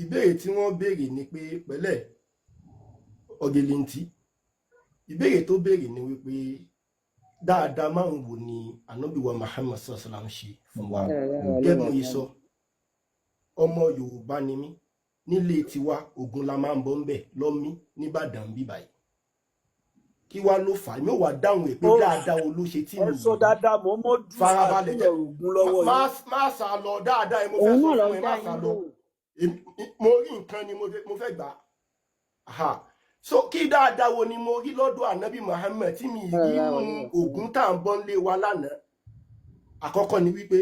ìbéèrè tí wọ́n béèrè ni pé pẹ̀lẹ́ ọ̀gẹ̀lẹ̀ntì ìbéèrè tó béèrè ni wípé dáadáa márùn wo ni ànábì wa Muhammad sallallahu ṣe fún wa gẹ́gẹ́ bí mo sọ ọmọ Yorùbá ni mí nílé tiwa Ògùn la máa ń bọ́ ń bẹ̀ lọ́mí nìbàdàn bíbáyìí kí wá ló fà á yóò wá dáhùn èpè dáadáa wo ló ṣe tí mi sọ dáadáa mo mọ farabalẹ̀ jẹ́ Ògùn lọ́wọ́ má sá lọ dáadáa mo fẹ́ sọ fún ẹ má sá lọ mo rí nǹkan ni mo fẹ́ gbà á so kí dáadáa wo ni mo rí lọ́dọ̀ ànábì Muhammad tí mi rí Ògùn tá à ń bọ́ ń lé wa lánàá àkọ́kọ́ ni wípé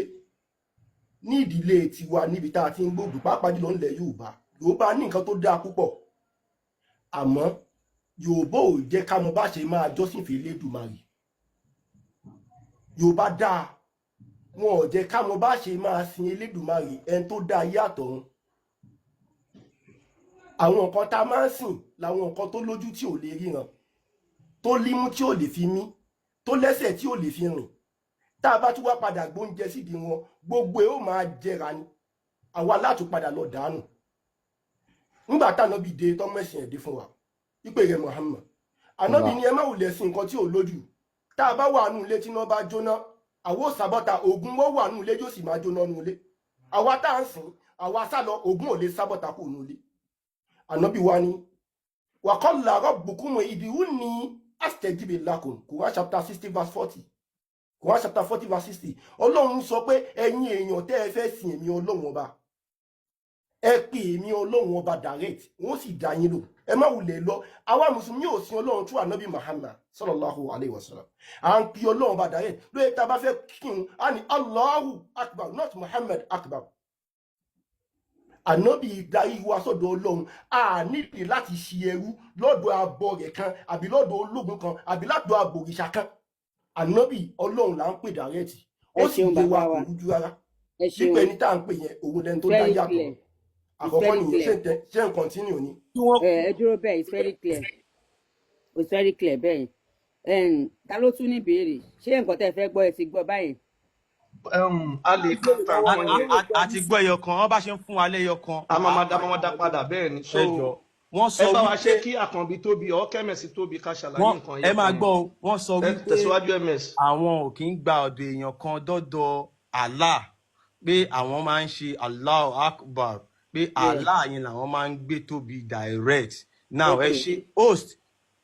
ní ìdílé tiwa níbi tá a ti ń gbógun pàápàá jùlọ ńlẹ̀ Yorùbá ní nǹkan tó dáa púpọ̀ àmọ́ Yorùbá ò jẹ́ ká mọ bá ṣe máa jọ́sìn fún Elédùmarè Yorùbá dáa wọn ò jẹ́ ká mọ bá ṣe máa sin Elédùmarè ẹni tó dá ayé àtọ̀run àwọn nǹkan tá a máa ń sìn làwọn nǹkan tó lójú tí ò lè ríran tó límú tí ò lè fi mí tó lẹ́sẹ̀ tí ò lè fi rìn tá a bá tún wá padà gbóúnjẹ sídìí wọn gbogbo ẹ̀ ó máa jẹra ni àwa látún padà lọ dànù nígbà táwọn bí de tọmọ ẹ̀sìn ẹ̀dẹ́ fún wa ìpè rẹ̀ Muhammad ànábì ni ẹ má wulẹ̀ sí nǹkan tí ò lójú tá a bá wà nù ilé tí iná bá jóná àwo sábọ́ta Ògún wọ́n wà nù ilé yóò sì máa jóná nù ilé àwa tá à ń sìn àwa sá lọ Ògún ò lè sábọ́ta kù nù ilé ànábì wa ni wa qala rabbukum ud'uni astajib lakum Quran chapter 60 verse 40 Quran chapter 40 verse 60 Ọlọ́run sọ pé ẹ̀yin èèyàn tẹ́ ẹ fẹ́ sìn èmi Ọlọ́run ọba ẹ pè èmi Ọlọ́run ọba direct wọ́n sì dá yín lò ẹ má wulẹ̀ lọ àwa mùsùlùmí ò sin Ọlọ́run tú ànábì Muhammad sallallahu alayhi wa sallam à ń pè Ọlọ́run ọba direct lóye tá a bá fẹ́ kírun á ní Allahu akbar not Muhammad akbar ànábì darí wa sọ́dọ̀ Ọlọ́run a nílè láti ṣe ẹrú lọ́dọ̀ abọ rẹ̀ kan àbí lọ́dọ̀ ológun kan àbí lọ́dọ̀ abòrìṣà kan ànábì Ọlọ́run là ń pè direct ó sì gbé wa kò rújú rárá nípa ẹni tá à ń pè yẹn òun lẹni tó dá yàtọ̀ àkọ́kọ́ nìyẹn ṣe ń continue ni. ẹ dúró bẹ́ẹ̀ it's very clear bẹ́ẹ̀ ta ló tún ní ìbéèrè ṣé nǹkan tẹ́ fẹ́ gbọ́ ẹ ti gbọ́ báyìí. a lè kàn tán wọn yẹn. a ti gbọ́ ẹyọ kan wọ́n bá ṣe ń fún wa lẹ́yọ kan. a máa dá padà bẹ́ẹ̀ ni. wọ́n sọ ẹ bá wa ṣe kí Àkànbí tóbi ọ kẹ́mẹ̀sì tóbi ká ṣàlàyé nǹkan yẹn. ẹ máa gbọ́ o wọ́n sọ wípé tẹ̀síwájú ms. àwọn ò kí ń gba ọ̀dọ̀ èèyàn kan dọ́dọ̀ Allah pé àwọn máa ń ṣe Allahu Akbar pé Allah yẹn làwọn máa ń gbé tóbi direct now ẹ ṣe host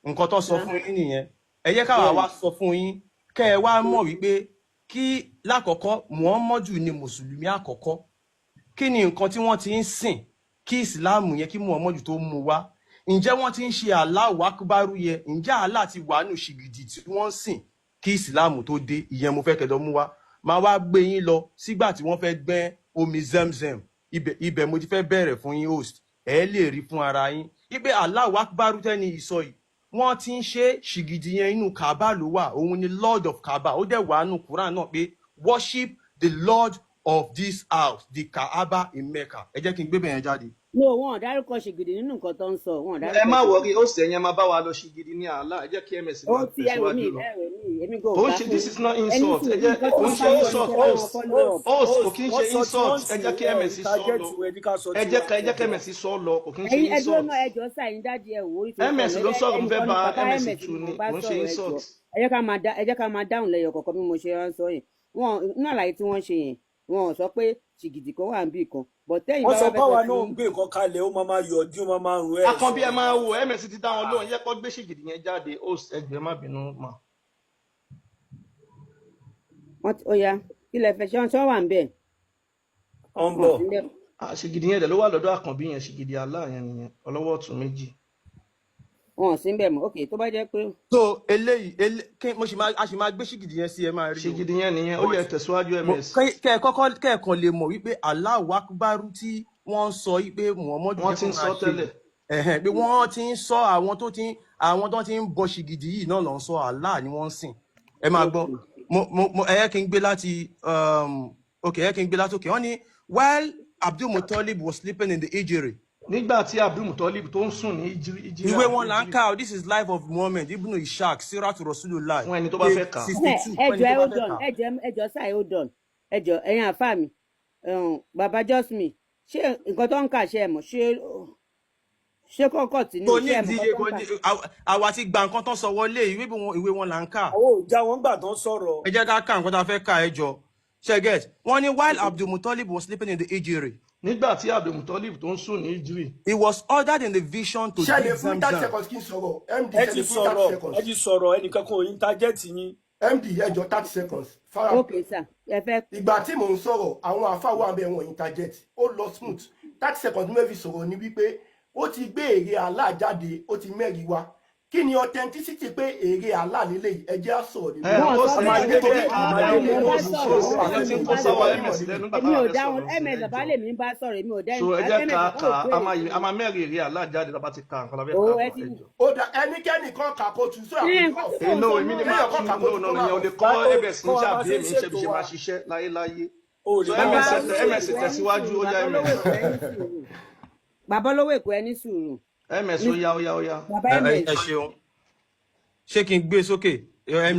nǹkan tó sọ fún yín nìyẹn ẹ jẹ́ káwa wá sọ fún yín kẹ́ ẹ wá mọ̀ wípé kí lákọ̀ọ́kọ́ Muhammadu ni mùsùlùmí àkọ́kọ́ kí ni nǹkan tí wọ́n ti ń sìn kí ìsìláàmù yẹn kí Muhammadu tó mú wá ǹjẹ́ wọ́n ti ń ṣe Allahu Akbar yẹn ǹjẹ́ Allah ti wà nù ṣìgìdì tí wọ́n ń sìn kí ìsìláàmù tó dé ìyẹn mo fẹ́ kẹ́ lọ mú wá máa wá gbé yín lọ sígbà tí wọ́n fẹ́ gbẹ́ omi Zemzem ibẹ̀ mo ti fẹ́ bẹ̀rẹ̀ fún yín host ẹ lè rí fún ara yín ibẹ̀ Allahu Akbar tẹ́ni ìsọ yìí wọ́n ti ń ṣe ṣìgìdì yẹn inú Kaaba ló wà òun ni Lord of Kaaba ó dẹ̀ wà nù Quran náà pé worship the Lord of this house the Kaaba in Mecca ẹ jẹ́ kí n gbé bẹ̀yẹn jáde. no wọn ò dárúkọ ṣìgìdì nínú nǹkan tó ń sọ wọn ò dárúkọ. ẹ má wọrí ó sì ẹyẹn máa bá wa lọ ṣìgìdì ní àlá ẹ jẹ́ kí ms máa tẹ̀síwájú lọ. ó ṣe this is not insult ẹ jẹ́ kó ń ṣe insult host kò kí ń ṣe insult ẹ jẹ́ kí ms sọ lọ ẹ jẹ́ kí ms sọ lọ kò kí ń ṣe insult. ẹjọ́ náà ẹjọ́ sáyìn dájú ẹ̀ wò. ms ló sọ̀rọ̀ mo fẹ́ bá ms tu ni kò ń ṣe insult. ẹ jẹ́ ká máa dáhùn lẹ́yọ̀ kọ̀ọ̀kan bí mo ṣe ń sọ yẹn wọn náà láyé tí wọ́n ṣe yẹn wọn ò sọ pé ṣìgìdì kan wà níbì kan bọ̀tẹ́yìn bá wà fẹ́ wọ́n sọ báwa náà ń gbé nǹkan kalẹ̀ ó máa yọjú ó máa rún ẹ̀. Àkànbí ẹ máa wò ms ti dá wọn lóhùn yẹ kó gbé ṣìgìdì yẹn jáde host ẹgbẹ́ má bínú mà. ó yá kí lẹ fẹ́ ṣé wọ́n wà ń bẹ̀. ọ ń bọ̀. ṣìgìdì yẹn dẹ̀ ló wà lọ́dọ̀ Àkànbí yẹn ṣìgìdì Allah yẹn nìyẹn ọlọ́wọ́ ọ̀tún méjì. wọn ò sí bẹ́ẹ̀ mọ́ ok tó bá jẹ́ pé. so eléyìí mo sì máa gbé ṣìgìdì yẹn sí ẹ máa rí. ṣìgìdì yẹn nìyẹn ó yẹ tẹ̀síwájú ms. kẹ́ẹ̀kan lè mọ̀ wípé Allahu Akbar tí wọ́n ń sọ wípé Muhammadu wọ́n ti ń sọ tẹ́lẹ̀. pé wọ́n ti ń sọ àwọn tó ti ń bọ ṣìgìdì yìí náà ló ń sọ Allah ni wọ́n ń sìn ẹ máa gbọ́ ẹ yẹ kí n gbé láti òkè wọ́n ní while Abdul Muttalib was sleeping in the Hijri. nígbà tí Abdul Muttalib tó ń sùn ní Hijri. ìwé wọn là ń kà this is life of Muhammad ibn Ishaq Siratu Rasulullah. fún ẹni tó bá fẹ́ kà. ẹjọ sáà hold on ẹjọ ẹ̀yin àfáà mi baba Josmi ṣé nǹkan tó ń kà ṣe ẹ mọ̀ ṣé kọ́kọ́ tí ní iṣẹ́ ẹ̀mọ́ àwa ti gba nǹkan tó sọ wọlé ìwé wọn là ń kà. àwọn ò já wọn gbà tán sọ̀rọ̀. ẹ jẹ́ ká ká nǹkan tá a fẹ́ ká ẹ jọ ṣẹ́gẹ̀t wọ́n ní while Abdulmutalib was sleeping in the ejiri. nígbà tí Abdulmutalib tó ń sùn ní ejiri. he was ordered in the vision to dig Zamzam. ẹ ti sọ̀rọ̀ ẹnìkan kan ò interject yín. MD ẹjọ 30 seconds. Okay sir ẹ fẹ́. ìgbà tí mò ń sọ̀rọ̀ àwọn àfáwọ́ abẹ́ wọn interject ó lọ smooth 30 seconds mẹ́fì sọ̀rọ̀ ni wípé ó ti gbé èrè Allah jáde ó ti mẹ́rin wá kí ni authenticity pé èrè Allah lélẹ̀ ẹjẹ́ sọ̀rọ̀ nínú. èmi ò dá wọn ms bàbá lè mi bá sọ̀rọ̀ èmi ò dá so ẹ jẹ́ ká a máa mẹ́rin èrè Allah jáde lọ́ba ti ka nǹkan lábẹ́ ká ẹjọ́. ó dá ẹnikẹ́ni kan kà kó tu sọ àkókò. èmi ni máa tún ìyẹn ò lè kọ́ ms ní sàbí èmi ṣe bí ṣe máa ṣiṣẹ́ láyéláyé so ms tẹ̀síwájú ó yá ms. Bàbá olówó Èkó ẹ ní sùúrù. ms ó yá. ẹ ṣeun ṣé kí n gbé sókè.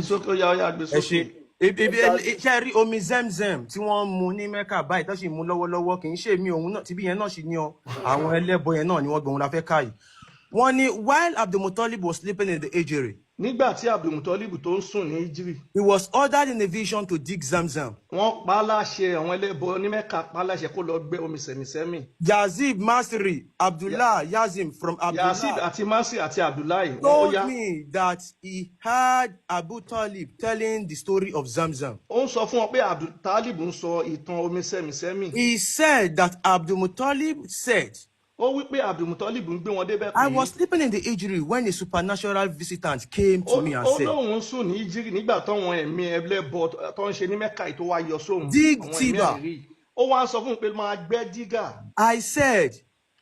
sókè ó yá gbé sókè. ṣe rí omi Zemzem tí wọ́n mu ní Mẹ́kà báyìí tó sì mu lọ́wọ́lọ́wọ́ kì í ṣe mi òun náà tibí yẹn náà sì ní ọ àwọn ẹlẹ́bọ yẹn náà ni wọ́n gbé òun la fẹ́ ká yìí. wọ́n ní while Abdulmutalib was sleeping in the ejiri. nígbà tí Abdulmutalib tó ń sùn ní ejiri. he was ordered in a vision to dig Zamzam. wọ́n pa á láṣẹ àwọn ẹlẹ́bọ ní Mẹ́kà pa á láṣẹ kó lọ gbẹ́ omi sẹ̀mísẹ́mì. Yazid Masri Abdullah Yazim from Abdullah. Yazid àti Masri àti Abdullahi. told me that he heard Abu Talib telling the story of Zamzam. ó ń sọ fún wọn pé Abdultalib ń sọ ìtàn omi sẹ̀mísẹ́mì. he said that Abdulmutalib said. ó wí pé Abdulmutalib ń gbé wọn débẹ̀ pé. I was sleeping in the ejiri when a supernatural visitant came to me and said. ó lóun sùn ní ejiri nígbà táwọn ẹ̀mí ẹlẹ́bọ tó ń ṣe ní Mẹ́kà tó wá yọ sóhun. dig tiba. ó wá sọ fún un pé máa gbẹ́ dígà. I said.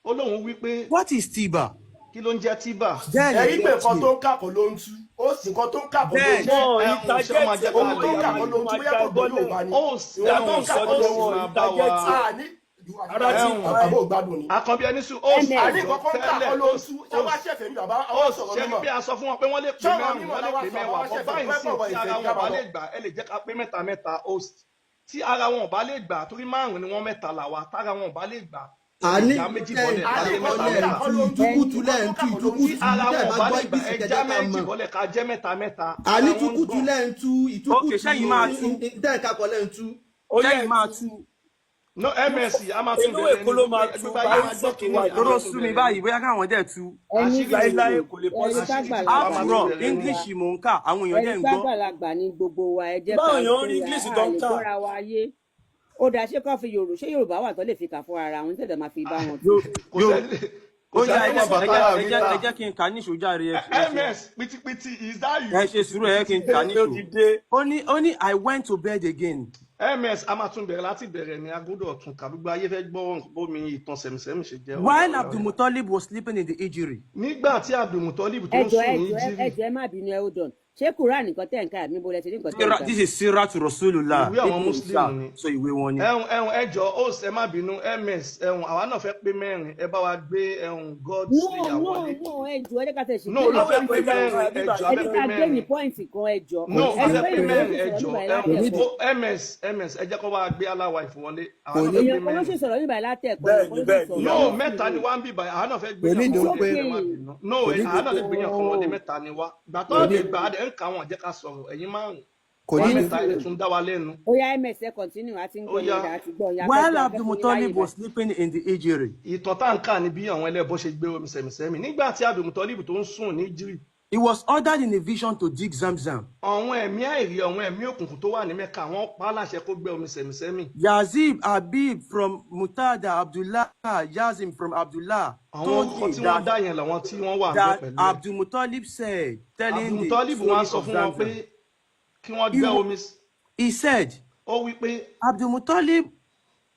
ó lóun wí pé. what is tiba? kí ló ń jẹ́ tiba. ẹ̀rí pé nǹkan tó ń kàkọ́ ló ń tú ó sì nǹkan tó ń kàkọ́ ló ń tú. ohun tó ń kàkọ́ ló ń tú bóyá kò gbọ́ yóò wá ní. ìyá tó ń kàkọ́ ló ń interject. Àkànbí ẹni sùn ó sì àní kọ́kọ́ ń kàkọ́ ló ń tú ṣé wá ṣẹ̀fẹ̀ ní bàbá àwọn sọ̀rọ̀ ṣe mímọ̀. bí a sọ fún wọn pé wọ́n lè pè mẹ́rin wọ́n lè pè mẹ́wàá bọ́ báyìí sí tí ara wọn bá lè gbà ẹ lè jẹ́ ká pé mẹ́ta host tí ara wọn bá lè gbà torí márùn-ún ni wọ́n mẹ́ta là wá tára wọn bá lè gbà àní tukutu lẹ́ǹtù ìtukutu lẹ́ẹ̀ bá gbọ́ ibi ìkẹjẹ́ ká mọ̀ àní tukutu lẹ́ǹtù ìtukutu tẹ́ẹ̀ kakọ̀ lẹ́ǹtù. ṣẹ́yìn máa tú. no ms a máa tún bẹ̀rẹ̀ ní lọ́rọ̀ sú mi báyìí bóyá káwọn dẹ̀ tú. láíláí kò lè pọ̀ sí àbúrò english mò ń kà àwọn èèyàn dẹ̀ ń gbọ́. ẹni gbàgbàlagbà ní gbogbo wa ẹ jẹ́ báwọn èèyàn ní english tó ń kà. ó dá ṣé kó fi ṣé yorùbá wà tó lè fi kà fún ara wọn tẹ̀lé máa fi bá wọn tú. ó yá ẹ jẹ́ kí n kà ní ìṣòjà rẹ. ms pitipiti is that you. ẹ ṣe sùúrù ẹ kí n kà ní ìṣò. ó ní I went to bed again. ms a máa tún bẹ̀rẹ̀ láti bẹ̀rẹ̀ ní agbódò ọ̀tún kàdúgbò ayé fẹ́ gbọ́ bómi ìtàn sẹ̀mísẹ́mì ṣe jẹ́. while Abdulmutalib was sleeping in the ejiri. nígbà tí Abdulmutalib tó ń sùn ní ejiri. ẹjọ ẹ má bínú ẹ ó dàn ṣé Quran nìkan tẹ̀ ń ká àmì bó lẹ ti ní nǹkan tẹ̀ ń ká. this is Siratu Rasulullah. ìwé àwọn muslim ni. so ìwé wọn ni. ẹjọ host ẹ má bínú ms àwa náà fẹ́ pé mẹ́rin ẹ bá wa gbé God sí ìyàwó ni. no ẹjọ ẹ ká tẹ̀ sí. no ló fẹ́ pé mẹ́rin ẹjọ ẹ ní ká gbé ní pọ́ìntì kan ẹjọ. no ó fẹ́ pé mẹ́rin ẹjọ ms ẹ jẹ́ kó bá gbé aláwa ìfowọ́lé. èèyàn kan ló ṣe sọ̀rọ̀ nígbà látẹ̀kọ́. no mẹ́ta ni wá ń bíbá àwa náà fẹ́ gbé yàn kan wọlé. no àwa náà lè gbé yàn kan wọlé mẹ́ta ni wá. gbàtọ́ lè gbà á dẹ̀ ń kà wọ́n jẹ́ ká sọ̀rọ̀ ẹ̀yin márùn-ún. wọ́n mẹ́ta ẹ̀ tún dá wa lẹ́nu. ó yá ms ẹ continue àti gbọ́ yẹn àti gbọ́ yẹn. while Abdulmutalib was sleeping in the ejiri. ìtàn tá à ń kà ní bí àwọn ẹlẹ́bọ ṣe gbé omi sẹ̀mísẹ́mì nígbà tí Abdulmutalib tó ń sùn ní ejiri. he was ordered in a vision to dig Zamzam. àwọn ẹ̀mí àìrí àwọn ẹ̀mí òkùnkùn tó wà ní Mẹ́kà wọ́n pa á láṣẹ kó gbé omi sẹ̀mísẹ́mì. Yazid Habib from Mutada Abdullah Yazim from Abdullah. àwọn ọkọ tí wọ́n dá yẹn làwọn tí wọ́n wà bẹ́ẹ̀ pẹ̀lú ẹ̀. Abdulmutalib said telling the Abdulmutalib wá sọ fún wọn pé kí wọ́n gbé omi. he said. ó wí pé. Abdulmutalib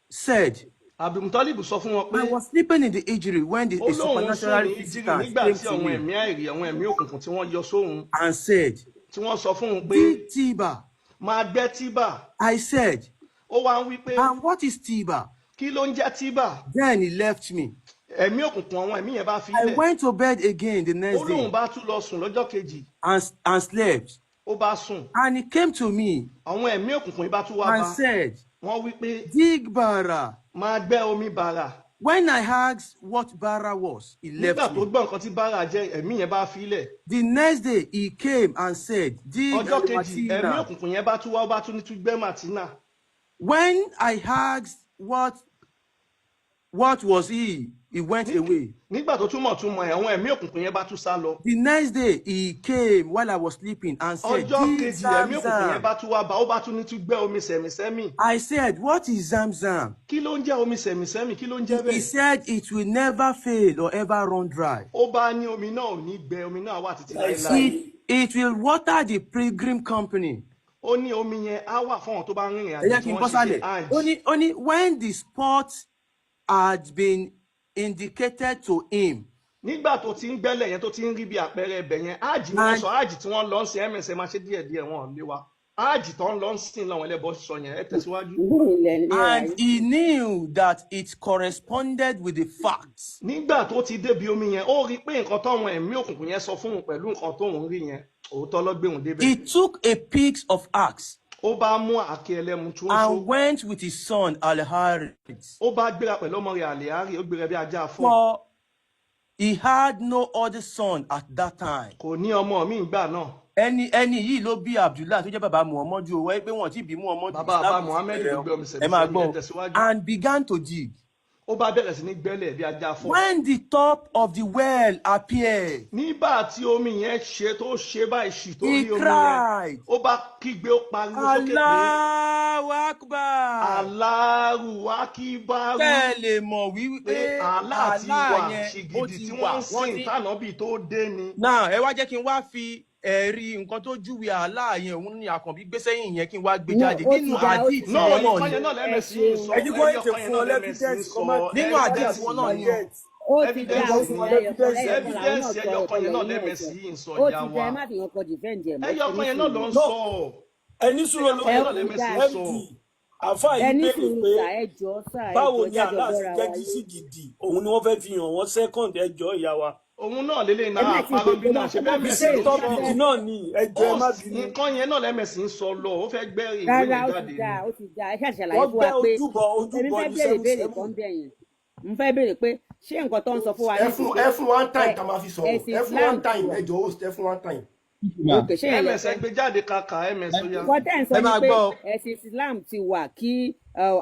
said. Abdulmutalib sọ fún wọn pé. I was sleeping in the ejiri when the supernatural visitant nígbà tí àwọn ẹ̀mí àìrí àwọn ẹ̀mí òkùnkùn tí wọ́n yọ sóhun. and said. tí wọ́n sọ fún un pé. dig tiba. máa gbẹ́ tiba. I said. ó wá ń wí pé. and what is tiba? kí ló ń jẹ́ tiba? then he left me. ẹ̀mí òkùnkùn àwọn ẹ̀mí yẹn bá fi lẹ̀. I went to bed again the next day. ó lóun bá tún lọ sùn lọ́jọ́ kejì. and slept. ó bá sùn. and he came to me. àwọn ẹ̀mí òkùnkùn yìí bá tún wá bá. and said. wọ́n wí pé. dig bara. máa gbẹ́ omi bara. When I asked what Bara was, he left nígbà tó me. gbọ́ nǹkan tí Bara jẹ́ ẹ̀mí yẹn bá filẹ̀. The next day he came and said, dig ọjọ́ kejì ẹ̀mí Martina. òkùnkùn yẹn bá tún wá ó bá tún ní tún gbẹ́ Martina. When I asked what was he went away. nígbà tó túmọ̀ àwọn ẹ̀mí òkùnkùn yẹn bá tún sá lọ. The next day he came while I was sleeping and said, ọjọ́ dig kejì ẹ̀mí òkùnkùn yẹn Zamzam. bá tún wá bá ó bá tún ní tún gbẹ́ omi sẹ̀mísẹ́mì. I said, what is Zamzam? kí ló ń jẹ́ omi sẹ̀mísẹ́mì kí ló ń jẹ́ He bẹ́ẹ̀. said it will never fail or ever run dry. ó bá ní omi náà ò ní gbẹ omi náà wà títí láéláé. It will water the pilgrim company. ó ní omi yẹn á wà fún àwọn tó bá ń rìnrìn Ẹ jẹ́ àjò kí tí n wọ́n bọ́ ṣe sálẹ̀. hajj. Only when the spot had been indicated to him. nígbà tó ti ń gbẹ́lẹ̀ yẹn tó ti ń rí bí àpẹẹrẹ ẹbẹ̀ yẹn áàjì ni wọ́n sọ áàjì tí wọ́n lọ ń sin ms máa ṣe díẹ̀díẹ̀ wọn ò lé wa áàjì tó ń lọ ń sìn lọ́wọ́ ẹlẹ́bọ sọ yẹn ẹ tẹ̀síwájú. And he knew that it corresponded with the facts. nígbà tó ti débi omi yẹn ó rí pé nǹkan táwọn ẹ̀mí òkùnkùn yẹn sọ fún un pẹ̀lú nǹkan tóun rí yẹn òótọ́ ló gbé òun débẹ̀. He took a piece of axe ó bá mú àáké ẹlẹ́mu tó ń and so went with his son Al-Harith. ó bá gbéra pẹ̀lú ọmọ rẹ̀ àlèárì ó gbéra bí ajá fún For he had no other son at that time. kò ní ọmọ mi ìgbà náà. Ẹni yìí ló bí Abdullah tó jẹ́ bàbá Muhammadu owó pé wọ́n ti bí Muhammadu. bàbá àbá Muhammed ló gbé omi Ẹ máa sẹ̀mísẹ́mì gbọ́. ẹ tẹ̀síwájú. And began to dig. ó bá bẹ̀rẹ̀ sí ní gbẹ́lẹ̀ bí ajá fún. When the top of the well appeared, nígbà tí omi yẹn ṣe tó ṣe báyìí ṣì tó he rí omi yẹn cried, ó bá kígbe ó pariwo sókè pé Allahu Akbar. Allahu Akbar Kẹ́ ẹ lè mọ̀ pé wípé Allah ti wà yẹn ó ṣìgìdì ti tí wà. wọ́n ń sìn tànàbí tó dé ni. Now ẹ wá jẹ́ kí n wá fi ẹ̀rí nǹkan tó júwe Allah yẹn òun ní Àkànbí gbé sẹ́yìn yẹn kí n wá gbé jáde nínú àdìtì náà wọn ìkan náà yẹn ni. náà lẹ́mẹ̀sì yìí sọ Ẹni kò ètè fún ọ lẹ́fídẹ́ǹsì kọ́ máa Nínú àdìtì wọn náà ni. ó ti dá ó ti dá evidence ẹyọkan yẹn náà lẹ́mẹ̀sì yìí ń sọ ó ìyá ti dá ẹ wa má fi hàn kọ defend ẹ mọ́. ẹyọkan yẹn náà ló ń sọ. ẹni sùúrù ló Ẹ ń kú dá. md àfa yìí ẹni béèrè sùúrù pé sà ẹjọ́ sà báwo ẹjọ́ ni jájọ aláàsì bọ́ra jẹ́ wa kí yé. sí gidi òun ni wọ́n fẹ́ fi hàn wọ́n second ẹjọ́ ìyá wa. òun náà lélẹ̀ Ẹ náà má ti àparọ́ bí gbogbo náà ṣe bẹ́ẹ̀ náà mẹ́sì ṣe ló sọ. tọ́pìkì náà ni ẹjọ́ ẹ má bínú. nǹkan yẹn náà lẹ́mẹ̀sì ń sọ lọ ó fẹ́ gbẹ́rì ìwé rárá yẹn ó jáde ti ni. dá ó ti dá ẹ ṣàṣàlàyé wọ́n fún wa gbẹ́ pé ojúbọ èmi fẹ́ ní béèrè béèrè 7-7. kan bẹ̀ yẹn mo fẹ́ béèrè pé ṣé nǹkan tó ń sọ fún wa ẹ fún one time tá a máa fi sọ̀rọ̀ ẹ̀sìn ẹ fún Islam one time ti wà. ẹ jọ̀ọ́ host ẹ fún one time. ok ṣé yẹn ms ẹ gbé jáde kàkà ms ó yá. nǹkan tẹ́ ń sọ Ẹ ni máa pé gbọ́. ẹ̀sìn Islam ti wà kí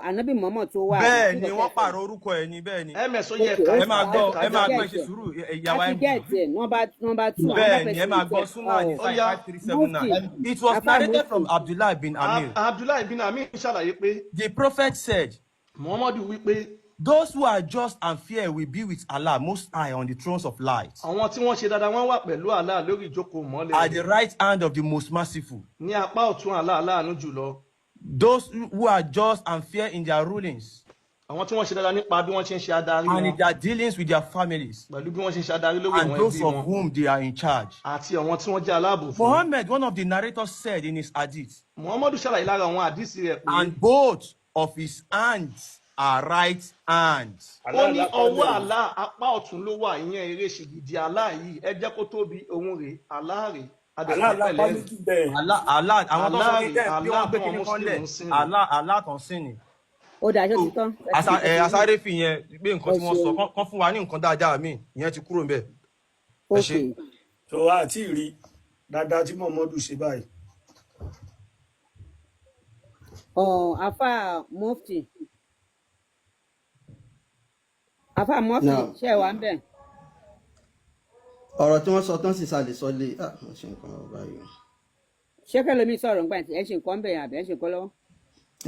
Ànábì Muhammad tó wà. Bẹ́ẹ̀ ni wọ́n pààrọ̀ orúkọ ẹ̀ ní bẹ́ẹ̀ ni. ms ó yẹ Okay, ká Ẹ máa gbọ́ ẹ máa gbọ́ ẹ Get ṣe it. sùúrù ìyàwó àti ẹ̀. gẹ̀ẹ́tì ẹ̀ nọ́mbà two Bẹ́ẹ̀ ni ẹ máa gbọ́ Sunnah ní Ó yá. 5379. It was Afa narrated Mufti. from Abdullah bin Amir. Abdullahi bin Amir ṣàlàyé pé The prophet said, Muhammadu wípé those who are just and fair will be with Allah Most High on the thrones of light, àwọn tí wọ́n ṣe dáadáa wọ́n wà pẹ̀lú Allah lórí ìjókòó mọ́lẹ̀ at the right hand of the Most Merciful. ní apá ọ̀tún Allah aláàánú jùlọ. Those who are just and fair in their rulings àwọn tí wọ́n ṣe dáadáa nípa bí wọ́n ṣe ń ṣe adarí and in wọn their dealings with their families pẹ̀lú bí wọ́n ṣe ń ṣe adarí lórí and àwọn those ẹbí of wọn whom they are in charge. àti àwọn tí wọ́n jẹ́ aláàbò fún. Muhammad, one of the narrators, said in his hadith, Muhammadu ṣàlàyé lára àwọn àdìsí rẹ̀ pé and both of his hands are right hands. ó ní ọwọ́ Allah apá ọ̀tún ló wà ìyẹn eré ṣìgìdì Allah yìí ẹ jẹ́ kó tóbi òun rèé Allah rèé adẹ̀sípẹ̀lẹ̀ aláàlápálíkì bẹ́ẹ̀. Allah, àwọn tó sọ ní tẹ́ bí Allah wọ́n gbé tó kíní àwọn kan lẹ̀, Muslim ń sìn. Allah tó ń sìn ni. ó dáa ṣó ti tán. Asáré fi yẹn gbé nǹkan tí wọ́n sọ kán fún wa ní nǹkan dáadáa míì, ìyẹn ti kúrò ńbẹ̀. ok ṣe. tó wá àti rí dáadáa tí Muhammadu ṣe báyìí. Afa Mufti Afa Mufti Now. ṣe wà ń bẹ̀. ọ̀rọ̀ tí wọ́n sọ tán sì sàlẹ̀ sọ́lé wọ́n ṣe nǹkan ọba yìí. ṣé kẹlòmí sọ̀rọ̀ nígbà tí ẹ ṣe nǹkan ń bẹ̀ yẹn àbí ẹ ṣe nǹkan lọ́wọ́.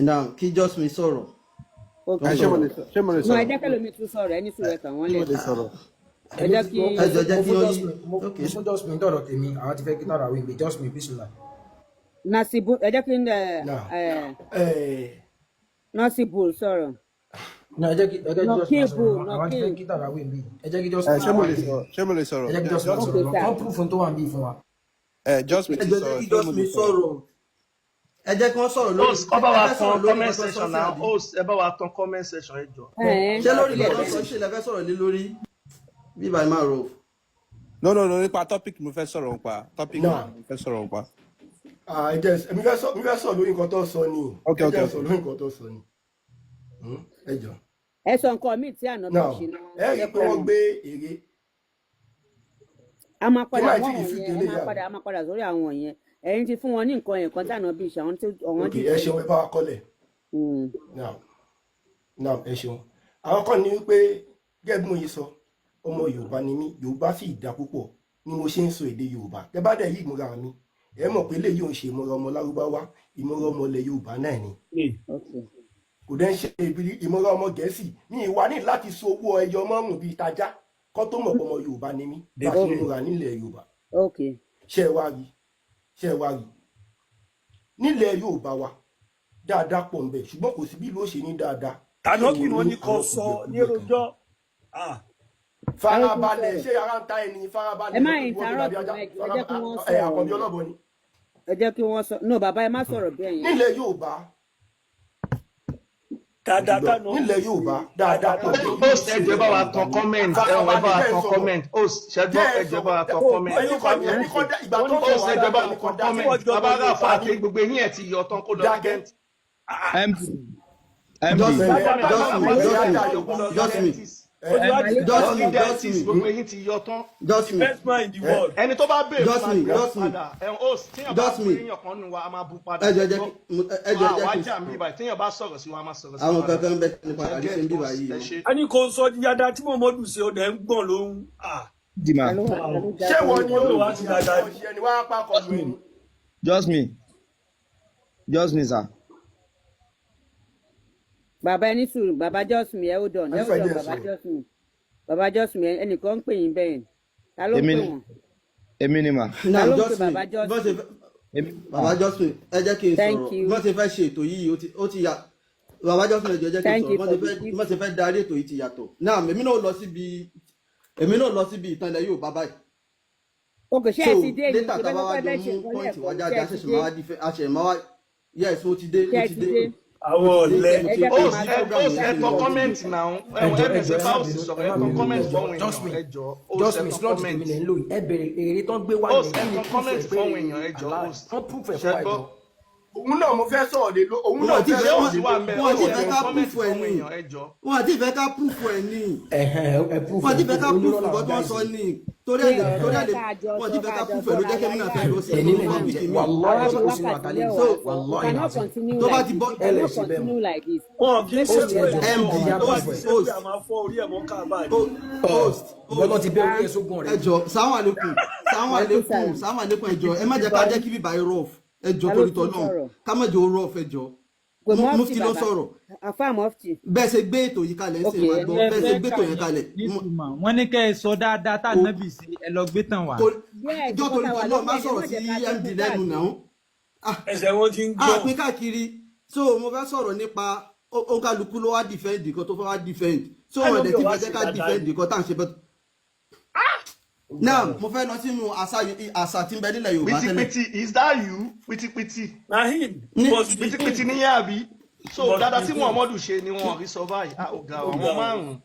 now kí just me sọ̀rọ̀. ok Ṣé mo lè ṣé mo lè no ẹ sọ̀rọ̀? jẹ́ kẹlòmí tún sọ̀rọ̀ ẹni sùúrù ẹ̀kan wọ́n Ṣé lè mo lè sọ̀rọ̀? ẹ jẹ́ kí ẹ jọ jẹ́ kí ó yí. Mo Okay. fún just me dọ̀rọ̀ tèmi àwọn ti fẹ́ kí tàrà wíńgbé just me bísílà. Nasibu ẹ jẹ́ kí Nasibu sọ̀rọ̀. ẹ jẹ́ kí just me sọ̀rọ̀ àwọn ti fẹ́ Nọkíbù kí tàrà wíńgbé ẹ jẹ́ kí just me ṣé mo lè sọ̀rọ̀? Ṣé mo lè sọ̀rọ̀? ẹ jẹ́ kí just me Okay, sọ̀rọ̀ sir. wọ́n proof tó wà ń bí fún wa. Just me ẹ ti jọ jẹ́ sọ̀rọ̀. kí Ṣé just mo me lè sọ̀rọ̀? sọ̀rọ̀. ẹ jẹ́ kí wọ́n sọ̀rọ̀ lórí. host ọba wa ẹ fẹ́ sọ̀rọ̀ tan lórí comment nǹkan tó section sọ na sí àbí? host ẹ bá wa tan comment section ẹ jọ. ṣé lórí nǹkan tó sọ ṣe lẹ fẹ́ sọ̀rọ̀ lé lórí bí bàá máa rò. No, nípa topic mo fẹ́ sọ̀rọ̀ nípa. Topic No. mo fẹ́ sọ̀rọ̀ nípa. mi fẹ́ sọ lórí nǹkan tó sọ ni. Okay. Ẹ jẹ́ sọ lórí nǹkan tó sọ ni. Ẹ jọ̀ọ́. ẹ sọ nǹkan míì tí àná bí ṣe náà. ẹ rí i pé wọ́n gbé èrè. a máa padà wọ́n yẹn a máa padà sórí àwọn yẹn ẹ̀yin ti fún wọn ní nǹkan yẹn kan tí àná bí ṣe àwọn tí ọ̀wọ́n dì. ẹ ṣeun ẹ bá wa kọ́lẹ̀. ẹ ṣeun àwọn kan ní wípé gẹ́gẹ́ bí mo yẹ sọ ọmọ Yorùbá ni mí Yorùbá sì dá púpọ̀ ni mo ṣe ń sọ èdè Yorùbá tẹ bá dẹ̀ yí ìmúra mi ẹ mọ̀ pé eléyìí ò ń ṣe ìmúra ọmọ Lárúbáwá ìmúra ọmọ ilẹ̀ Yorùbá náà ni kò dẹ́ ń ṣe ìmúra ọmọ Gẹ̀ẹ́sì mi ìwà ní láti so owó ẹyọ mọ́rùn bíi tajá kọ́ tó mọ̀ pé ọmọ Yorùbá ni mí láti ìmúra nílẹ̀ Yorùbá ṣe ẹ wá rí nílẹ̀ Yorùbá wa dáadáa pọ̀ ń bẹ ṣùgbọ́n kò sí bí ló ṣe ní dáadáa. tànà kí wọ́n ní kò sọ ní rojọ́. farabalẹ̀ ṣé ara ń ta ẹni farabalẹ̀. ẹ má ìtàrọ̀ tó ẹ jẹ́ kí wọ́n sọ̀rọ̀ àkọ́bí ọlọ́bọ ni. ẹ jẹ́ kí wọ́n sọ no bàbá ẹ má sọ̀rọ̀ bẹ́ẹ̀ yẹn. nílẹ̀ Yorùbá nílẹ̀ Yorùbá dáadáa pọ̀. host ẹjọ́ bá wa tan comment ẹ̀wọ̀n bá wa tan comment host ṣẹ́gbọ́n ẹjọ́ bá wa tan comment host ẹjọ́ bá wa tan comment abára fàáké gbogbo eyín ẹ̀ ti yọ tán kó lọ gent. ẹni tó bá bèèrè padà host tíyàn bá fún èèyàn kan nù wa a máa bú padà àwájà mi báyìí tíyàn bá sọ̀rọ̀ sí wa a máa sọ̀rọ̀ sí wa. àwọn kankan bẹ nípa àdéhùn bíbá yìí. a ní kò sọ yàda tí Muhammadu ṣe ọdẹ ń gbọ̀n lóhùn. ṣé wọ́n ní olùwà ti dáadáa ṣe ni wàá pàkọ́ lóyún. just me sir. bàbá ẹni sùúrù bàbá jọ́sùn ẹ ó dàn bàbá jọ́sùn ẹnìkan ń pè yín bẹ́ẹ̀ ta ló ń pè wọ́n. èmi ni mà. ta ló ń pè bàbá jọ́sùn. bàbá jọ́sùn ẹ jẹ́ kí n sọ̀rọ̀ bọ́n ti fẹ́ ṣe ètò yìí ó ti yà bàbá jọ́sùn ẹ jẹ́ kí n sọ̀rọ̀ bọ́n ti fẹ́ darí ètò yìí ti yàtọ̀ náà èmi náà lọ síbi ìtàn ilẹ̀ Yorùbá báyìí. o kò ṣe é ti dé yìí tó bá wá jọ mú pọ́ìntì wájà àṣẹmáwá yes ó ti dé. àwọn ọ̀lẹ́ ẹ̀kọ́ kọ́mẹ́ǹtì náà ẹ̀mẹ̀sẹ̀ bá òsì sọ̀rọ̀ ẹ̀kọ́ kọ́mẹ́ǹtì fọ́wọ́n èèyàn ẹjọ́ ẹ̀kọ́ kọ́mẹ́ǹtì ẹ bèrè èrè tó ń gbé wá ẹ̀kọ́ kọ́mẹ́ǹtì fọ́wọ́n èèyàn ẹjọ́ ṣẹ́gbọ́. òun náà mo fẹ́ sọ̀rọ̀ lé òun náà fẹ́ sọ̀rọ̀ lé wọ́n ti fẹ́ ká púfù ẹ̀ ní wọ́n ti fẹ́ ká púfù ẹ̀ ní wọ́n ti fẹ́ ká púfù nǹkan tó ń sọ ní torí ẹ̀ wọ́n ti fẹ́ ká púfù ẹ̀ ló jẹ́ kẹ́mi náà fẹ́ lọ sí ẹ̀ní lẹ́yìn ìjẹ́ tó bá ti bọ́ ẹlẹ́ sí bẹ́ẹ̀ mọ́. wọn kì í ṣe host bọ́lá ti bẹ́ orí ẹ̀ sógun rẹ̀. ẹjọ́ sáwọn àlékún ẹjọ́ ẹ má jẹ́ ká jẹ́ kí bíbá yìí rọ̀f ẹjọ́ torí tọ́ náà ká má jẹ́ ó rọ̀f ẹjọ́ mufti ló sọ̀rọ̀ bẹ́ẹ̀ ṣe gbé ètò yìí kalẹ̀ ṣe máa gbọ́ bẹ́ẹ̀ ṣe gbé ètò yẹn kalẹ̀. wọ́n ní kẹ́ ẹ sọ dáadáa tá nábì sí ẹ lọ gbé tàn wá. ìjọ torí tọ́ náà má sọ̀rọ̀ sí MD lẹ́nu náà. ẹsẹ̀ wọn ti ń gbọ́. àpín káàkiri so mo fẹ́ sọ̀rọ̀ nípa òǹkàlùkù ló wá defend nǹkan tó fẹ́ wá defend so wọn dẹ̀ ti fẹ́ jẹ́ ká defend nǹkan tá à ń ṣe bẹ́ẹ̀. now mo fẹ́ lọ sínú àṣà tí ń bẹ nílẹ̀ Yorùbá tẹ́lẹ̀. pitipiti is that you pitipiti. na him. pitipiti ní yàbí so dáadáa tí Muhammadu ṣe ni wọn rí sọ báyìí ọ̀gá ọmọ márùn-ún.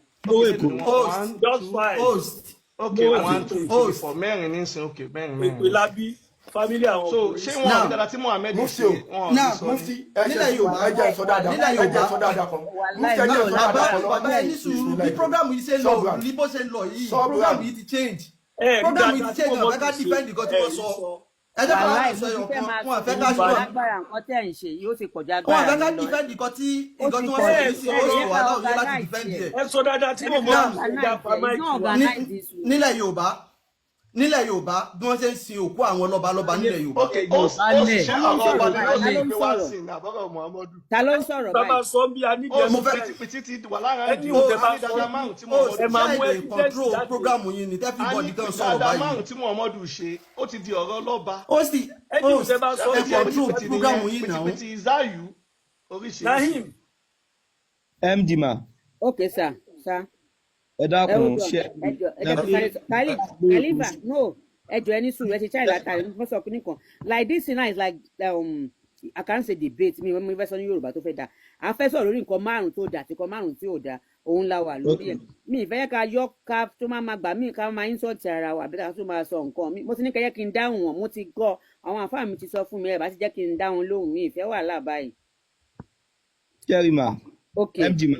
host okay 1 2 3 4 mẹ́rin ní sin okay mẹ́rin. pèpè lábí family àwọn. so ṣé wọn rí dáadáa tí Muhammadu ṣe wọn rí sọ mufti nílẹ̀ Yorùbá ẹjẹ sọ dáadáa ẹjẹ sọ dáadáa kan mufti ẹjẹ sọ dáadáa kan bàbá ẹni sùúrù bí program yìí ṣe lọ ní bó ṣe lọ yìí program yìí ti change program yìí ti change ọ̀fẹ́ ká defend nǹkan tí wọ́n sọ ẹjẹ fún wa sọ yọ kan wọn àfẹ́ ká ṣùgbọ́n agbára nǹkan tẹ̀ ń ṣe yóò ti kọjá wọn agbára àfẹ́ ká defend nǹkan tí wọ́n sọ yìí sí oṣù wàhálà òye láti defend yẹ. ẹ sọ dáadáa tí mo mọ ìjà nílẹ̀ Yorùbá bí wọ́n ṣe ń sin òkú àwọn lọ́balọ́ba nílẹ̀ Yorùbá. ta ló ń sọ̀rọ̀ báyìí. bàbá sọ bí a ní mo fẹ́ pitipiti wà lára ẹni ò tẹ bá sọ ẹ máa mú control program yìí ní everybody kan sọ̀rọ̀ dáadáa báyìí. márùn tí Muhammadu ṣe ó ti di ọ̀rọ̀ lọ́ba. ó sì ẹ control program yìí náà. pitipiti is that you oríṣiríṣi. na him. MD ma. okay sir. ẹ dákun ṣe. Khalifa no ẹjọ ẹni sùúrù ẹ ti ṣáà ìlàta ẹ fẹ́ sọ kínní kan like this now is like I can't say debate mi fẹ́ sọ ní Yorùbá tó fẹ́ da a fẹ́ sọ lórí nǹkan márùn tó dà àti nǹkan márùn tí ò da òun la wà lórí ẹ mi ìfẹ́ yẹ ká yọ ká tó máa gbà mí ká máa ń sọ ti ara wa àbí ká tó máa sọ nǹkan mi mo ti ní kẹyẹ kí n dáhùn wọn mo ti gbọ́ àwọn àfáà mi ti sọ fún mi ẹ bá ti jẹ́ kí n dáhùn lóhùn mi ìfẹ́ wà láàbáyìí. Jerry ma. okay MD ma.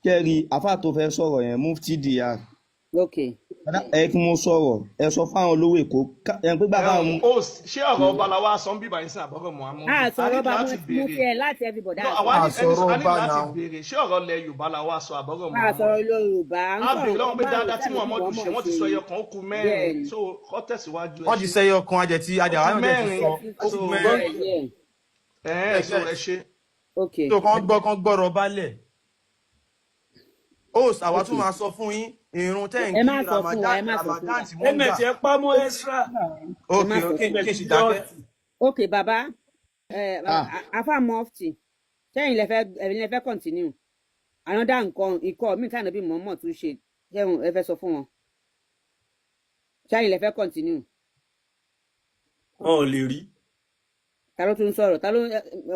kẹ́rì àfà tó fẹ́ sọ̀rọ̀ yẹn Mufti DR. Okay. Ẹ kí mo sọ̀rọ̀ ẹ sọ fáwọn olówó Èkó ẹ pé bàbá wọn. Ṣé ọ̀rọ̀ ọba la wá sọ ń bíbá yín sí àbọ̀rọ̀ Muhammad? Sọ̀rọ̀ ọba mo fi ẹ̀ láti everybody. Àwa ní láti béèrè ṣé ọ̀rọ̀ ilẹ̀ Yorùbá la wá sọ àbọ̀rọ̀ Muhammad? Sọ̀rọ̀ Yorùbá. A bèèrè lọ́wọ́ pé dáadáa tí Muhammad ṣe wọ́n ti sọ ẹyọ kan ó kù mẹ́rin so kọ́ tẹ̀síwájú. Wọ́n ti sọ ẹyọ kan ajẹ̀tí ajàwá náà ti sọ ó kù mẹ́rin. Ẹ ṣe. tó kàn gbọ́rọ̀ balẹ̀. Host àwa tún máa sọ fún yín ìrun tẹ́ ń kí Ramadan tí wọ́n gbà. Ẹ̀mẹ̀tẹ̀ pamọ́ extra. Okay, ṣì dákẹ́. Okay, bàbá afa Mufti sẹ́yìn lẹ fẹ́ continue another nǹkan ikọ̀ mi tànà bí mọ̀ọ́mọ̀ tún ṣe sẹ́yìn ẹ fẹ́ sọ fún wọn sẹ́yìn lẹ fẹ́ continue. Wọn ò lè rí. Ta ló tún sọ̀rọ̀ ta ló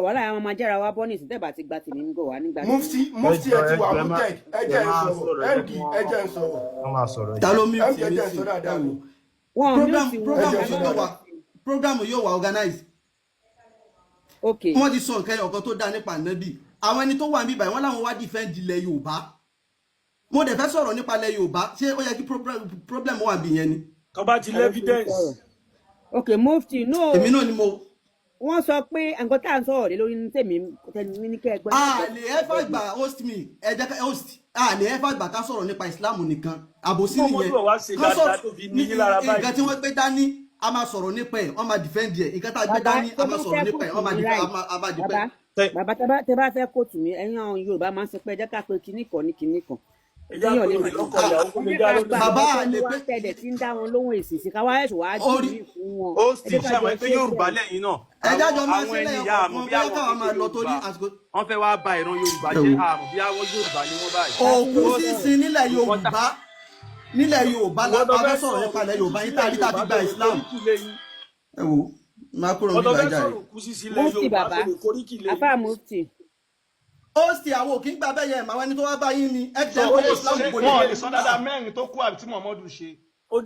wàhálà àwọn ọmọ ajára wa bọ́ ní ìsìn tẹ́bà ti gba tèmi ń gò wá nígbà tí. Mufti ẹ ti wà muted ẹ jẹ́ ń sọ̀rọ̀ MD ẹ jẹ́ ń sọ̀rọ̀. Ta ló mí MD ẹ jẹ́ ń sọ̀rọ̀ dáadáa o. Program yóò wà organize. Okay. Wọ́n ti sọ nǹkan ọ̀kan tó dáa nípa ànábì. Àwọn ẹni tó wà níbí báyìí wọ́n láwọn wá defend ilẹ̀ Yorùbá. Mo dẹ̀ fẹ́ sọ̀rọ̀ nípa ilẹ̀ Yorùbá ṣé ó yẹ kí problem wà bí yẹn ni. Tó bá ti evidence. Okay, Mufti no. Èmi náà ni mo. Wọ́n sọ pé nǹkan tá à ń sọ̀rọ̀ lé lórí ní tèmi ní kẹ́ ẹ gbọ́. Lè ẹ́fà gbà host me ẹ jẹ́ ká host lè ẹ́fà gbà ká sọ̀rọ̀ nípa ìsìláàmù nìkan àbòsí nìyẹn. Ká sọ̀rọ̀ nǹkan tí wọ́n gbé dání a máa sọ̀rọ̀ nípa ẹ̀ wọ́n máa defend ẹ̀ nǹkan tá a gbé dání a máa sọ̀rọ̀ nípa ẹ̀ wọ́n máa defend. Bàbá tẹ bá fẹ́ kóòtù mi ẹ̀yin àwọn Yorùbá máa ń sọ pé ẹ jẹ́ ká pé kinní kan ní kinní kan. Bàbá àlè pé tẹ̀dẹ̀ tí ń dá wọn lóhùn èsì sí káwá ẹ̀sùn wá jù ní fún wọn. Ó sì ṣàmọ̀ pé Yorùbá lẹ́yìn náà. Ẹjá jọ máa sílẹ̀ ọmọ bí káwọn máa lọ torí àsìkò. Wọ́n fẹ́ wá ba ìran Yorùbá jẹ́ àmọ́ bí àwọn Yorùbá ni wọ́n báyìí. Òkú sísin nílẹ̀ Yorùbá la bá fẹ́ sọ̀rọ̀ nípa ilẹ̀ Yorùbá yín tàbí tàbí gba Islam. Ẹ wo máa kúrò nígbà ìjà rẹ̀. Mufti bàbá afá Mufti. Hosti àwọn òkè ń gbà bẹ́ẹ̀ yẹn màwọn ẹni tó wá bá yín ni ẹ jẹ́ owó Islam kò ní. Wọ́n lè sọ dáadáa mẹ́rin tó kú àbí tí Muhammadu ṣe.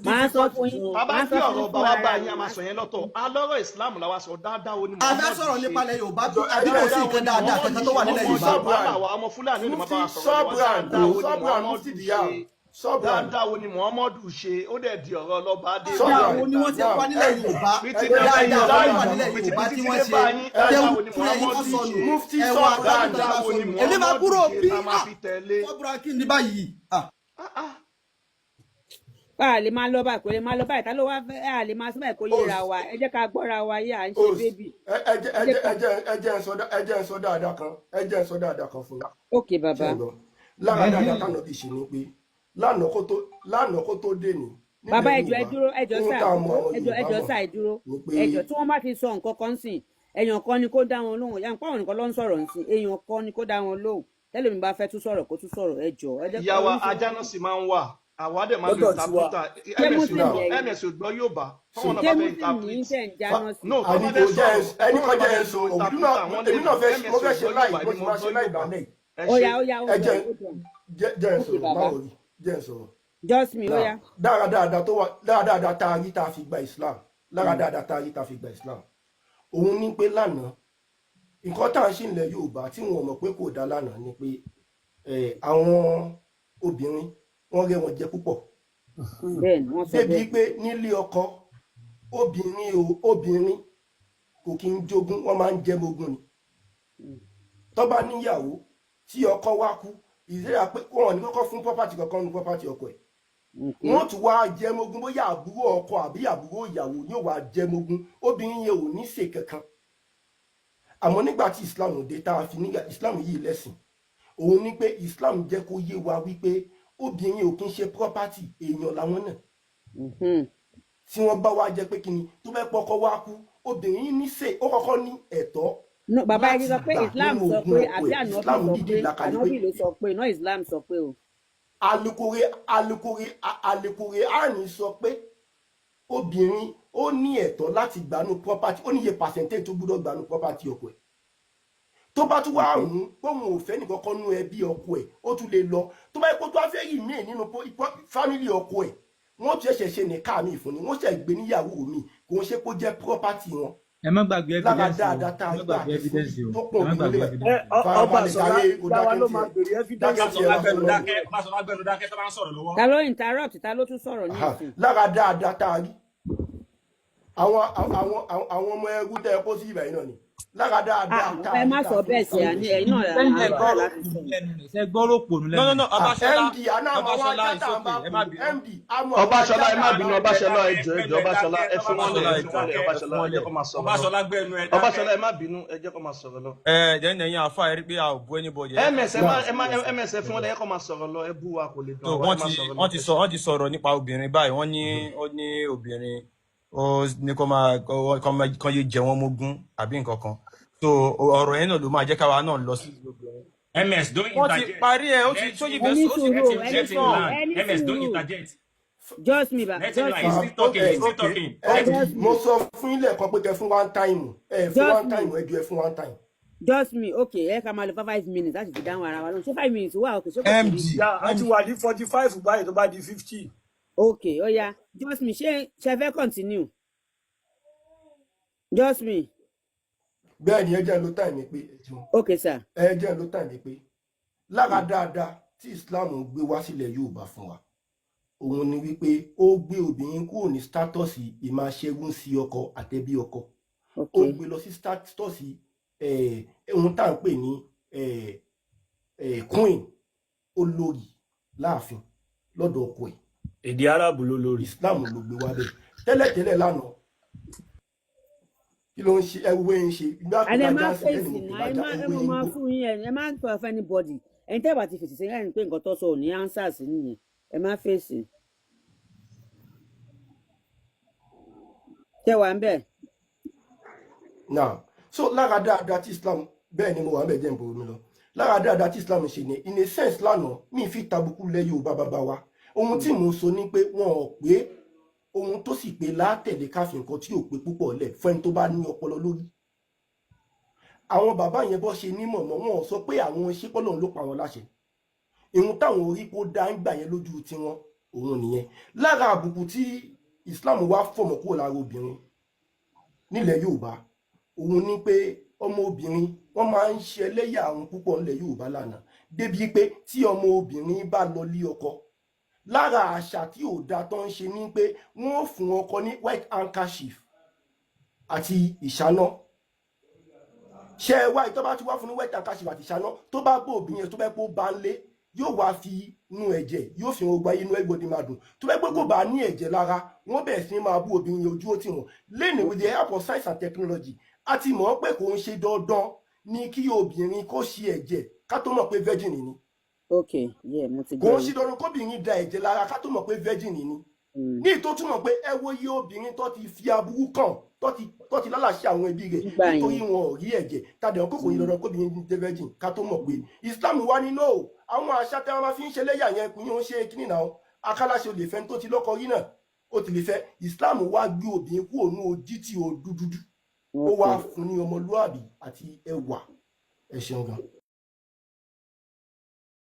Máa sọ fún yín. Bàbá tí ọ̀rọ̀ bá wá bá yín a máa sọ yẹn lọ́tọ̀. Alọ́rọ̀ Islam la wá sọ dáadáa wo ni Muhammadu ṣe. A fẹ́ sọ̀rọ̀ nípa ilẹ̀ Yorùbá tó àbí kò sí nǹkan dáadáa kẹ̀kẹ́ tó wà nílẹ̀ Yorùbá. Ọmọ Fúlàní ni bàbá wa sọ̀rọ̀ dáadáa wo ni Muhammadu ṣe ó dẹ̀ di ọ̀rọ̀ ọlọ́ba dé. Dáadáa wo ni wọ́n ti pa nílẹ̀ Yorùbá. Dáadáa wo wà nílẹ̀ Yorùbá tí wọ́n ṣe fún ẹ̀yìn tó sọnù. Ẹ̀wà dáadáa wo ni Muhammadu ṣe. Èmi máa kúrò bí ọ̀bùrà kí ni báyìí. A lè máa lọ báyìí kò lè máa lọ báyìí tá ló wá fẹ́ a lè máa sọ́bàá kó yẹra wa ẹ jẹ́ ká gbọ́ra wa yé à ń ṣe bébì. ẹ jẹ́ ń sọ dáadáa kan fún wa. Ok bàbá. Lára dáadáa tánà bí ṣe ni pé lánàá kó tó dé ní. Bàbá ẹjọ́ ẹ dúró ẹjọ́ sáà ẹ dúró ẹjọ́ tí wọ́n bá ti sọ nǹkan kan sìn èèyàn kan ni kó dá wọn lóhùn yàn pàwọn nìkan ló ń sọ̀rọ̀ nsìn èèyàn kan ni kó dá wọn lóhùn tẹ́lẹ̀ mi bá fẹ́ tún sọ̀rọ̀ kó tún sọ̀rọ̀ ẹjọ́. Ìyàwó ajá náà sì máa ń wà àwa dẹ̀ máa ń lo ìtàkùtà ms ògbọ́ yóò bá fọwọ́n náà bá fẹ́ ìtàkùtà. Just me, oya. Dáradára tá a rí tá a fi gba Islam. Dáradára tá a rí tá a fi gba Islam. Òun ní pé lánàá, nǹkan tá à ń ṣe ilẹ̀ Yorùbá tí wọn mọ̀ pé kò dá lánàá ni pé àwọn obìnrin wọ́n rẹ́ wọn jẹ púpọ̀. Débi pé nílé ọkọ obìnrin kò kí ń jogún wọ́n máa ń jẹ mogún ni. Tó bá níyàwó tí ọkọ wá kú ìrẹ́ra pé wọ́n ní kọ́kọ́ fún property kankan ní property ọkọ ẹ̀. Wọ́n tún wá jẹ mogún bóyá àbúrò ọkọ àbí àbúrò ìyàwó yóò wá jẹ mogún obìnrin yẹn ò ní ṣe kankan. Àmọ́ nígbà tí Islam dé tá a fi nígbà Islam yìí lẹ́sìn òun ní pé Islam jẹ́ kó yé wa wípé obìnrin ò kí ń ṣe property èèyàn làwọn náà. Tí wọ́n bá wá jẹ́ pé kíni tó bẹ́ pọ́kọ́ wá kú obìnrin ní ṣe ó kọ́kọ́ ní ẹ̀tọ́. No, bàbá ẹni sọ pé Islam sọ pé àbí ànábì ló sọ pé náà Islam sọ pé o. Alukore àní sọ pé obìnrin ó ní ẹ̀tọ́ láti gbanú property ó ní iye percentage tó gbọ́dọ̀ gbanú property ọkọ ẹ̀. Tó bá tún wá rùn póun ò fẹ́ nìkan kan nú ẹbí ọkọ ẹ̀ ó tún lè lọ tó bá yẹ kó tó wá fẹ́ yìí míì nínú family ọkọ ẹ̀ wọ́n tún ṣẹ̀ṣẹ̀ ṣe nìka mi fún ni wọ́n ṣẹ̀ gbé níyàwó mi kò ń ṣe kó jẹ́ property wọn ẹ má gbàgbé evidence o ẹ má gbàgbé evidence o ẹ má gbàgbé evidence o. Ọbaṣọlá yàwá ló máa bèrè evidence. Ọbaṣọlá gbẹnu dákẹ́ tó bá ń sọ̀rọ̀ lọ́wọ́. ta ló interrupt ta ló tún sọ̀rọ̀ ní ìsìn. lára dáadáa tá a rí àwọn ọmọ ẹrú tẹ kó sí ibà yìí náà ni lára dáadáa tá a rí. ẹ má sọ bẹ́ẹ̀ sí àní ẹ̀yin náà là ń bá láti sọ. ẹ gbọ́rọ̀ pònú lẹ́nu. No, Ọbaṣọlá MD Ọbaṣọlá is okay. Ẹ má bínú. MD Ọbaṣọlá ẹ má bínú Ọbaṣọlá ẹ jọ̀ọ́ Ọbaṣọlá ẹ fún wọn lẹ Ọbaṣọlá ẹ jẹ́ kó máa sọ̀rọ̀. Ọbaṣọlá gbẹnu ẹ dákẹ́. Ọbaṣọlá ẹ má bínú ẹ jẹ́ kó máa sọ̀rọ̀ lọ. Jẹ́ ẹ̀yin àfa ẹ rí pé a ò bú anybody. MS fún wọn lẹ kó máa sọ̀rọ̀ lọ ẹ bú wa kò lè dùn wa ẹ má sọ̀rọ̀ lọ. Wọ́n ti sọ̀rọ̀ nípa obìnrin báyìí wọ́n ní obìnrin ó ní kó yé jẹ wọ́n mógún àbí nǹkan kan so ọ̀rọ̀ yẹn náà ló máa jẹ́ káwa náà lọ sí obìnrin. MS don't interject. Wọ́n ti parí ẹ̀ ó ti sóyè bẹ́ẹ̀ ẹni ó ti sùúrù let him land. MS don't interject. just me ba Let him just land. He's still talking. He's still talking. mo sọ fún ilé ẹ̀kọ́ pé kẹ fún one time fún one time ẹ ju ẹ fún one time. just me okay ẹ ká máa lọ 5 minutes láti fi dáhùn ara wa lóhùn ṣé 5 minutes wà okay ṣé kò sí. MD a ti wà ní 45 báyìí tó bá di 50. okay ó yá just me ṣé fẹ́ continue just me. bẹ́ẹ̀ ni ẹ jẹ́ ló time pé okay sir. ẹ jẹ́ ló time pé lára dáadáa tí Islam gbé wá sílẹ̀ Yorùbá fún wa òun ni wípé ó gbé obìnrin kúrò ní státọ̀sì ìmáṣẹ́gun sí ọkọ àtẹ̀bí ọkọ ó gbé lọ sí státọ̀sì ohun tá à ń pè ní queen olórí láàfin lọ́dọ̀ ọkọ ẹ̀. Èdè Arábù ló lórí. Islam ló gbé wá bẹ́ẹ̀ tẹ́lẹ̀tẹ́lẹ̀ lánàá kí ló ń ṣe ẹwúwé ń ṣe ìgbà tó ẹ bá má já sí fèsì ẹni náà ẹ má fún yín ẹ má ń tọ́ anybody ẹni tẹ́ bá ti fèsì sẹ́yìn ẹni pé nǹkan tó sọ ò ní answer sí nìyẹn ẹ má fèsì. ṣé wà ń bẹ̀. now so lára dáadáa tí Islam bẹ́ẹ̀ ni mo wà ń bẹ̀ jẹ́ ìbòrò mi lọ lára dáadáa tí Islam ṣe ni in a sense lánàá mi fi tàbùkù lẹ Yorùbá bàbá wa ohun tí mò ń sọ ni pé wọn ò pé ohun tó sì pé látẹ̀lé káfí nǹkan tí ò pé púpọ̀ lẹ̀ fún ẹni tó bá ní ọpọlọ lórí. àwọn bàbá yẹn bọ́ ṣe ní mọ̀mọ́ wọn ò sọ pé àwọn ṣépọ́lọ̀ ló pa wọn láṣẹ ìhun táwọn orí kó dá ń gbà yẹn lójú tiwọn òun nìyẹn lára àbùkù tí Islam wá fọ̀mọ̀ kúrò lára obìnrin nílẹ̀ Yorùbá òun ni pé ọmọ obìnrin wọ́n máa ń ṣe ẹlẹ́yà àwọn púpọ̀ nílẹ̀ Yorùbá lánàá débi pé tí ọmọ obìnrin bá lọ lé ọkọ lára àṣà tí ò da tó ń ṣe ní pé wọ́n fún ọkọ ní white handkerchief àti ìṣáná ṣe ẹ wá ìtọ́ bá ti wá fún ní white handkerchief àti ìṣáná tó bá gbọ́ obìnrin tó bá pé ó bá ń lé yóò wá fi nu ẹ̀jẹ̀ yóò fi hàn gba inú ẹgbọ́dì máa dùn tó bá pé kò bá ní ẹ̀jẹ̀ lára wọ́n bẹ̀rẹ̀ sí máa bú obìnrin ojú ó tì wọ́n lẹ́nu with the help of science and technology a ti mọ̀ pé kò ń ṣe dandan ní kí obìnrin kó ṣe ẹ̀jẹ̀ ká tó mọ̀ pé virgin ni okay yeah mo ti gbọ́. kò ń ṣe dandan kóbìnrin da ẹ̀jẹ̀ lára ká tó mọ̀ pé virgin ni ní ìtò túmọ̀ pé ẹ wo iye obìnrin tó ti fi aburú kàn tó ti lálàṣẹ àwọn ẹbí rẹ̀ nítorí wọn ò rí ẹ̀jẹ̀ tàbí àwọn kòkòrò dandan kóbìnrin jẹ́ virgin ká tó mọ̀ pé Islam wá nínú àwọn àṣà tí wọn máa fi ń ṣe lẹ́yà yẹn kò ní wọn ṣe kíní náà akálàṣe olè fẹ́ tó ti lọ́kọ rí náà ó ti lè fẹ́ Islam wá gbé obìnrin kúrò ní ojú tí ó dúdú ó wá fún ní ọmọlúàbí àti ẹwà ẹ ṣeun gan.